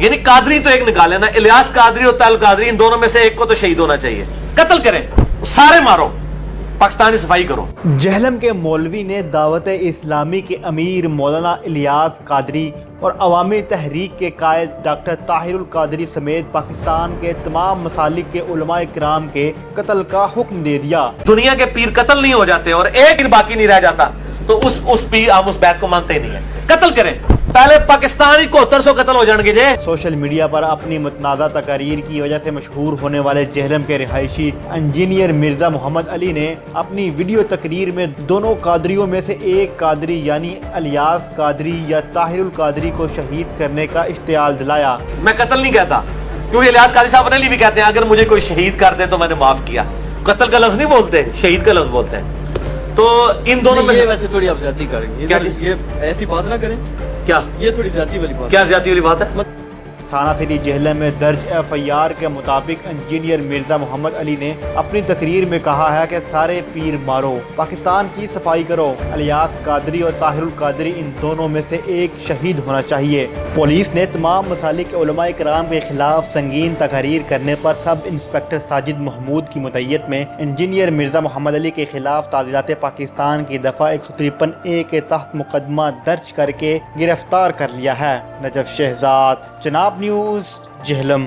یعنی قادری تو ایک نکالے نا، الیاس قادری اور طاہر القادری، ان دونوں میں سے ایک کو تو شہید ہونا چاہیے. قتل کریں، سارے مارو، پاکستانی صفائی کرو. جہلم کے مولوی نے دعوت اسلامی کے امیر مولانا الیاس قادری اور عوامی تحریک کے قائد ڈاکٹر طاہر القادری سمیت پاکستان کے تمام مسالک کے علماء کرام کے قتل کا حکم دے دیا. دنیا کے پیر قتل نہیں ہو جاتے اور ایک پیر باقی نہیں رہ جاتا تو اس پیر ہم اس بیت کو مانتے ہی نہیں ہیں. قتل کریں، پہلے پاکستانی کو 700 قتل ہو جان گے جے. سوشل میڈیا پر اپنی متنازع تقاریر کی وجہ سے مشہور ہونے والے جہلم کے رہائشی انجینئر مرزا محمد علی نے اپنی ویڈیو تقریر میں دونوں قادریوں میں سے ایک قادری یعنی الیاس قادری یا طاہر القادری کو شہید کرنے کا اشتعال دلایا. میں قتل نہیں کہتا، کیونکہ الیاس قادری صاحب اپنے لیے بھی کہتے ہیں اگر مجھے کوئی شہید کر دے تو میں نے معاف کیا. قتل کا لفظ نہیں بولتے، شہید کا لفظ بولتے ہیں. تو ان دونوں میں ویسے تھوڑی آپ زیادتی کریں گے، یہ ایسی بات نہ کریں. کیا یہ تھوڑی زیادتی والی بات، کیا زیادتی والی بات ہے؟ تھانہ سٹی جہلم میں درج FIR کے مطابق انجینئر مرزا محمد علی نے اپنی تقریر میں کہا ہے کہ سارے پیر مارو، پاکستان کی صفائی کرو. الیاس قادری اور طاہر القادری ان دونوں میں سے ایک شہید ہونا چاہیے. پولیس نے تمام مسالک کے علماء کرام کے خلاف سنگین تقاریر کرنے پر سب انسپکٹر ساجد محمود کی متعیت میں انجینئر مرزا محمد علی کے خلاف تعزیرات پاکستان کی دفعہ 153A کے تحت مقدمہ درج کر کے گرفتار کر لیا ہے. نجف شہزاد، جناب نیوز، جہلم.